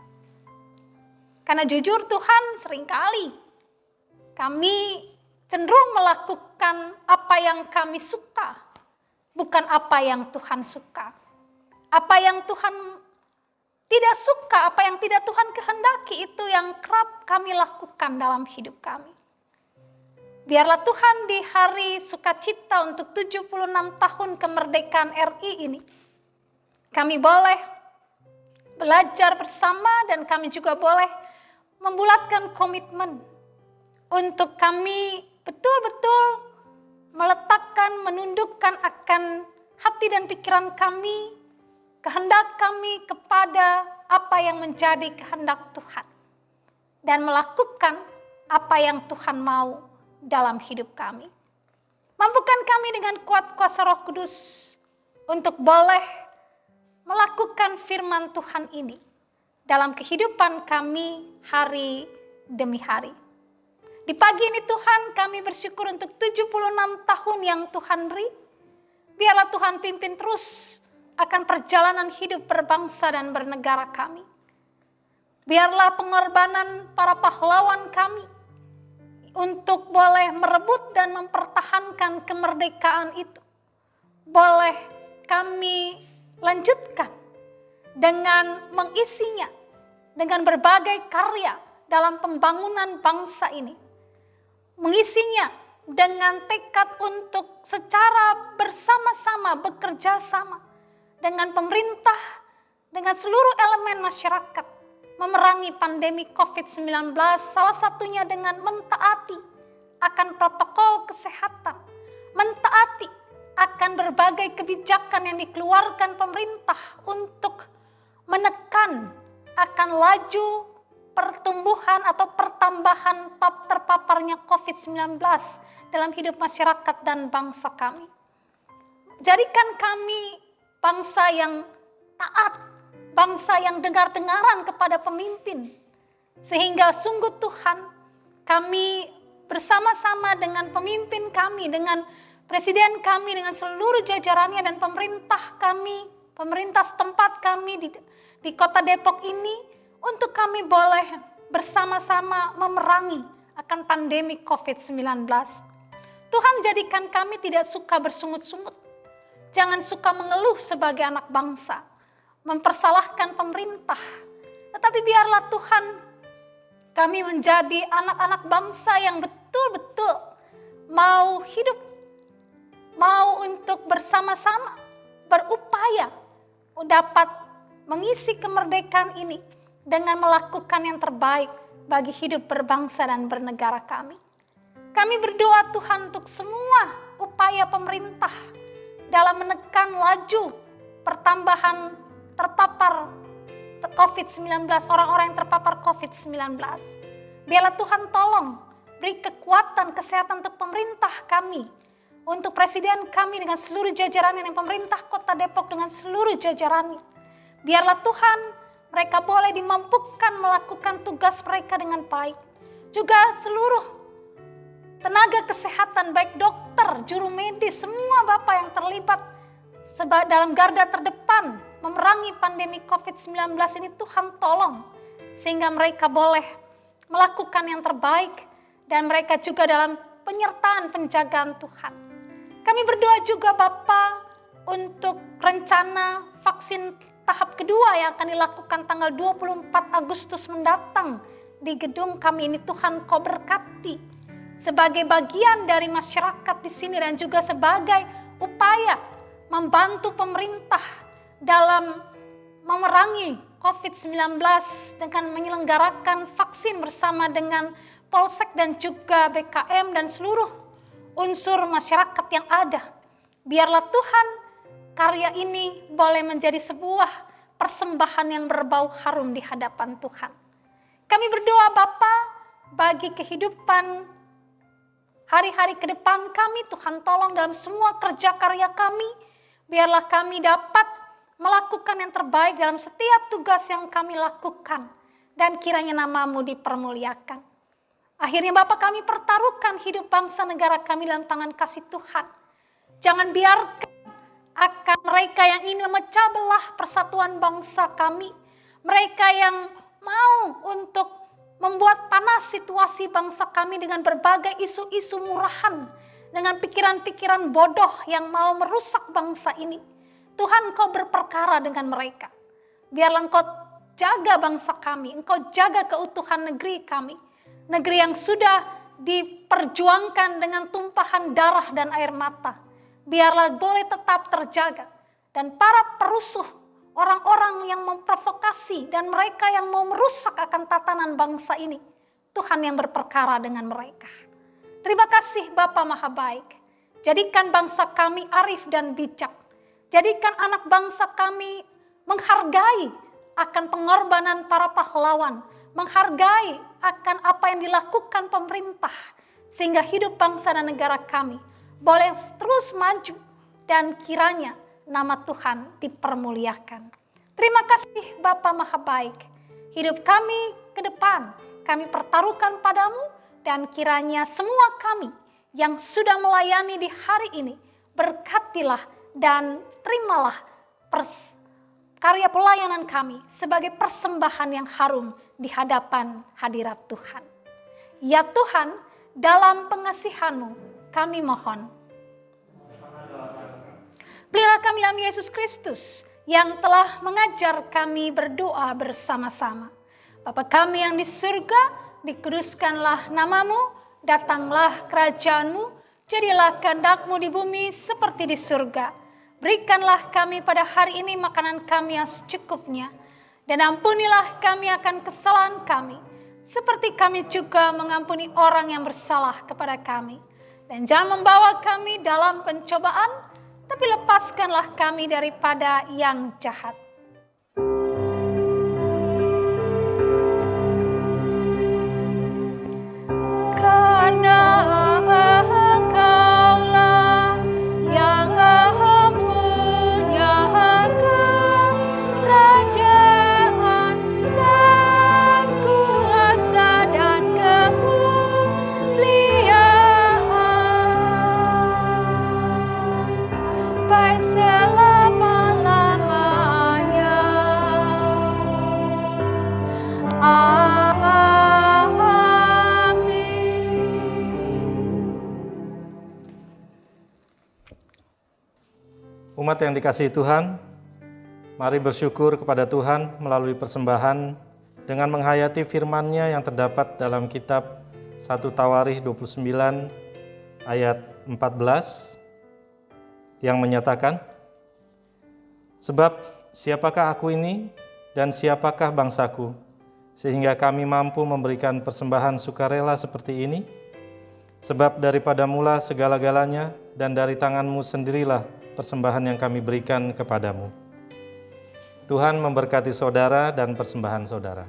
Karena jujur Tuhan, seringkali kami cenderung melakukan apa yang kami suka, bukan apa yang Tuhan suka. Apa yang Tuhan tidak suka, apa yang tidak Tuhan kehendaki, itu yang kerap kami lakukan dalam hidup kami. Biarlah Tuhan di hari sukacita untuk 76 tahun kemerdekaan RI ini, kami boleh belajar bersama dan kami juga boleh membulatkan komitmen untuk kami betul-betul meletakkan, menundukkan akan hati dan pikiran kami, kehendak kami kepada apa yang menjadi kehendak Tuhan. Dan melakukan apa yang Tuhan mau dalam hidup kami. Mampukan kami dengan kuat kuasa Roh Kudus untuk boleh melakukan firman Tuhan ini dalam kehidupan kami hari demi hari. Di pagi ini Tuhan kami bersyukur untuk 76 tahun yang Tuhan beri. Biarlah Tuhan pimpin terus akan perjalanan hidup berbangsa dan bernegara kami. Biarlah pengorbanan para pahlawan kami untuk boleh merebut dan mempertahankan kemerdekaan itu boleh kami lanjutkan dengan mengisinya dengan berbagai karya dalam pembangunan bangsa ini. Mengisinya dengan tekad untuk secara bersama-sama bekerja sama dengan pemerintah, dengan seluruh elemen masyarakat, memerangi pandemi COVID-19, salah satunya dengan mentaati akan protokol kesehatan, mentaati akan berbagai kebijakan yang dikeluarkan pemerintah untuk menekan akan laju pertumbuhan atau pertambahan terpaparnya COVID-19 dalam hidup masyarakat dan bangsa kami. Jadikan kami bangsa yang taat, bangsa yang dengar-dengaran kepada pemimpin, sehingga sungguh Tuhan kami bersama-sama dengan pemimpin kami, dengan presiden kami, dengan seluruh jajarannya dan pemerintah kami, pemerintah setempat kami di kota Depok ini, untuk kami boleh bersama-sama memerangi akan pandemi COVID-19. Tuhan jadikan kami tidak suka bersungut-sungut. Jangan suka mengeluh sebagai anak bangsa, mempersalahkan pemerintah. Tetapi biarlah Tuhan kami menjadi anak-anak bangsa yang betul-betul mau hidup, mau untuk bersama-sama berupaya dapat mengisi kemerdekaan ini dengan melakukan yang terbaik bagi hidup berbangsa dan bernegara kami. Kami berdoa Tuhan untuk semua upaya pemerintah dalam menekan laju pertambahan terpapar COVID-19, orang-orang yang terpapar COVID-19. Biarlah Tuhan tolong beri kekuatan kesehatan untuk pemerintah kami, untuk presiden kami dengan seluruh jajarannya, dan pemerintah kota Depok dengan seluruh jajarannya. Biarlah Tuhan mereka boleh dimampukan melakukan tugas mereka dengan baik. Juga seluruh tenaga kesehatan, baik dokter, juru medis, semua Bapak yang terlibat dalam garda terdepan memerangi pandemi COVID-19 ini, Tuhan tolong sehingga mereka boleh melakukan yang terbaik dan mereka juga dalam penyertaan penjagaan Tuhan. Kami berdoa juga Bapa untuk rencana vaksin tahap kedua yang akan dilakukan tanggal 24 Agustus mendatang di gedung kami ini. Tuhan Kau berkati sebagai bagian dari masyarakat di sini dan juga sebagai upaya membantu pemerintah dalam memerangi COVID-19 dengan menyelenggarakan vaksin bersama dengan Polsek dan juga BKM dan seluruh unsur masyarakat yang ada. Biarlah Tuhan karya ini boleh menjadi sebuah persembahan yang berbau harum di hadapan Tuhan. Kami berdoa Bapa bagi kehidupan hari-hari ke depan kami, Tuhan tolong dalam semua kerja karya kami, biarlah kami dapat melakukan yang terbaik dalam setiap tugas yang kami lakukan, dan kiranya nama-Mu dipermuliakan. Akhirnya Bapa kami pertaruhkan hidup bangsa negara kami dalam tangan kasih Tuhan. Jangan biarkan akan mereka yang ingin memecah belah persatuan bangsa kami, mereka yang mau untuk membuat panas situasi bangsa kami dengan berbagai isu-isu murahan, dengan pikiran-pikiran bodoh yang mau merusak bangsa ini. Tuhan Kau berperkara dengan mereka. Biarlah Engkau jaga bangsa kami, Engkau jaga keutuhan negeri kami. Negeri yang sudah diperjuangkan dengan tumpahan darah dan air mata. Biarlah boleh tetap terjaga. Dan para perusuh, orang-orang yang memprovokasi dan mereka yang mau merusak akan tatanan bangsa ini, Tuhan yang berperkara dengan mereka. Terima kasih Bapa Maha Baik. Jadikan bangsa kami arif dan bijak. Jadikan anak bangsa kami menghargai akan pengorbanan para pahlawan, menghargai akan apa yang dilakukan pemerintah, sehingga hidup bangsa dan negara kami boleh terus maju dan kiranya nama Tuhan dipermuliakan. Terima kasih Bapa Maha Baik. Hidup kami ke depan kami pertaruhkan padamu, dan kiranya semua kami yang sudah melayani di hari ini berkatilah dan terimalah karya pelayanan kami sebagai persembahan yang harum di hadapan hadirat Tuhan. Ya Tuhan, dalam pengasihan-Mu kami mohon. Pelihara kami dalam Yesus Kristus yang telah mengajar kami berdoa bersama-sama. Bapa kami yang di surga, dikuduskanlah nama-Mu, datanglah kerajaan-Mu, jadilah kehendak-Mu di bumi seperti di surga. Berikanlah kami pada hari ini makanan kami yang secukupnya, dan ampunilah kami akan kesalahan kami, seperti kami juga mengampuni orang yang bersalah kepada kami. Dan jangan membawa kami dalam pencobaan, tapi lepaskanlah kami daripada yang jahat. Karena Engkau-Lah yang punya kerajaan dan kuasa dan kemuliaan baik selama-lamanya. Umat yang dikasihi Tuhan, mari bersyukur kepada Tuhan melalui persembahan dengan menghayati firman-Nya yang terdapat dalam kitab 1 Tawarikh 29 ayat 14 yang menyatakan, sebab siapakah aku ini dan siapakah bangsaku sehingga kami mampu memberikan persembahan sukarela seperti ini, sebab daripada mula segala-galanya dan dari tangan-Mu sendirilah persembahan yang kami berikan kepadamu. Tuhan memberkati saudara dan persembahan saudara.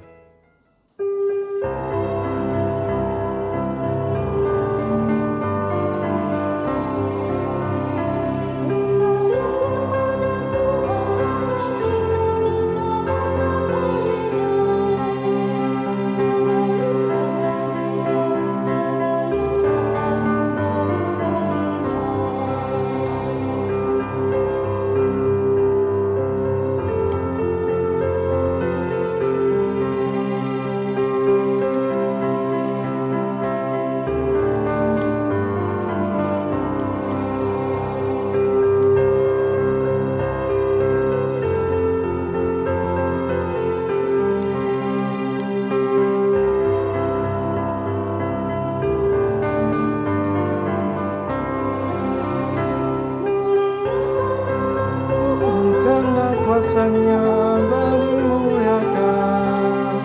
Kuasanya Bani muliakan,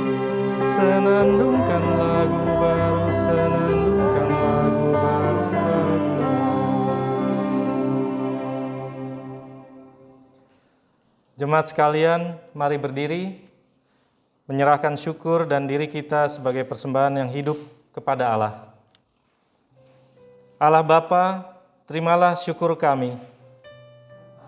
senandungkan lagu baru, senandungkan lagu baru bagimu. Jemaat sekalian, mari berdiri, menyerahkan syukur dan diri kita sebagai persembahan yang hidup kepada Allah. Allah Bapa, terimalah syukur kami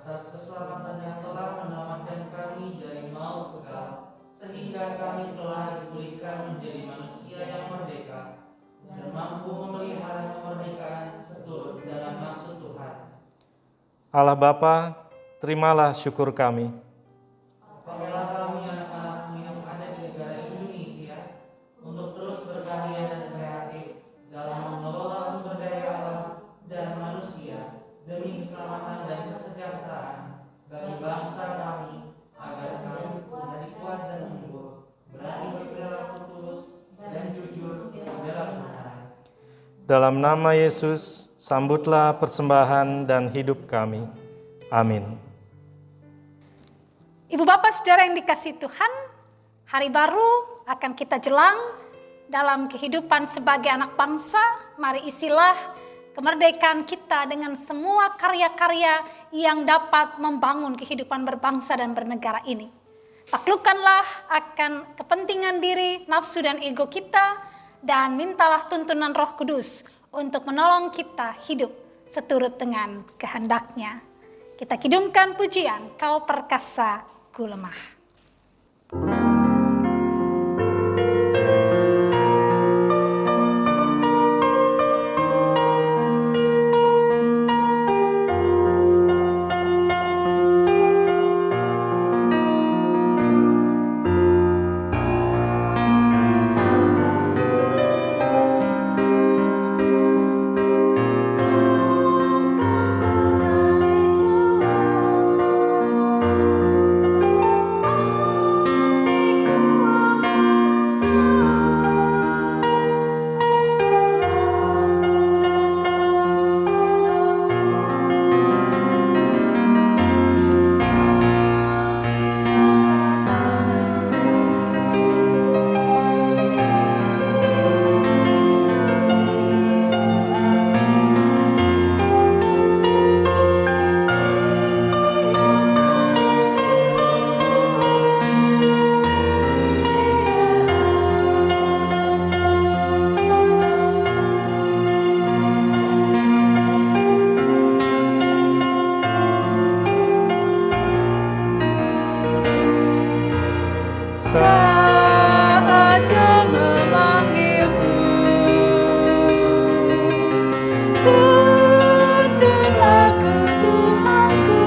atas keselamatan yang telah menyelamatkan kami dari maut kekal, sehingga kami telah dipulihkan menjadi manusia yang merdeka dan mampu memelihara kemerdekaan seturut dengan maksud Tuhan. Allah Bapa, terimalah syukur kami. Pamelah kami anak-anak-Mu yang ada di negara Indonesia untuk terus berkarya dan kreatif dalam mengelola sumber daya alam dan manusia demi keselamatan dan kesejahteraan bagi bangsa kami, agar kami menjadi kuat dan unggul, berani berperilaku tulus dan jujur membela kebenaran. Dalam nama Yesus, sambutlah persembahan dan hidup kami. Amin. Ibu bapak saudara yang dikasihi Tuhan, hari baru akan kita jelang dalam kehidupan sebagai anak bangsa. Mari isilah kemerdekaan kita dengan semua karya-karya yang dapat membangun kehidupan berbangsa dan bernegara ini. Taklukkanlah akan kepentingan diri, nafsu dan ego kita, dan mintalah tuntunan Roh Kudus untuk menolong kita hidup seturut dengan kehendak-Nya. Kita kidungkan pujian, Kau perkasa, ku lemah. Saat Kau memanggilku, tuntun aku Tuhanku,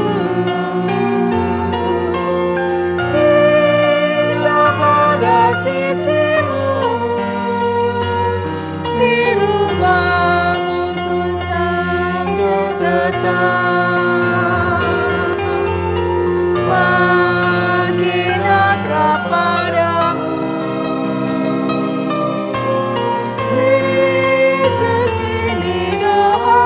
hingga pada sisi-Mu, di rumah-Mu ku tinggal tetap. Makin akrab padamu, Yesus, ini doa.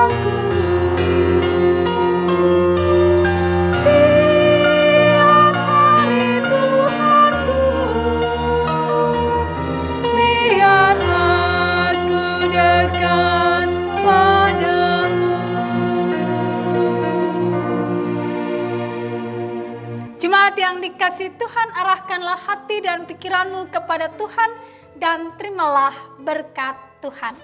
Jemaat yang dikasihi Tuhan, arahkanlah hati dan pikiranmu kepada Tuhan dan terimalah berkat Tuhan.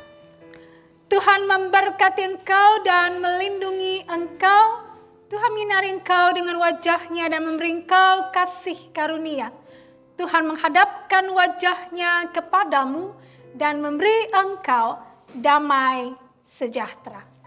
Tuhan memberkati engkau dan melindungi engkau. Tuhan menyinari engkau dengan wajah-Nya dan memberi engkau kasih karunia. Tuhan menghadapkan wajah-Nya kepadamu dan memberi engkau damai sejahtera.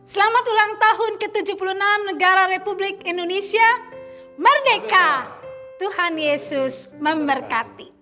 Selamat ulang tahun ke-76 Negara Republik Indonesia Merdeka! Tuhan Yesus memberkati.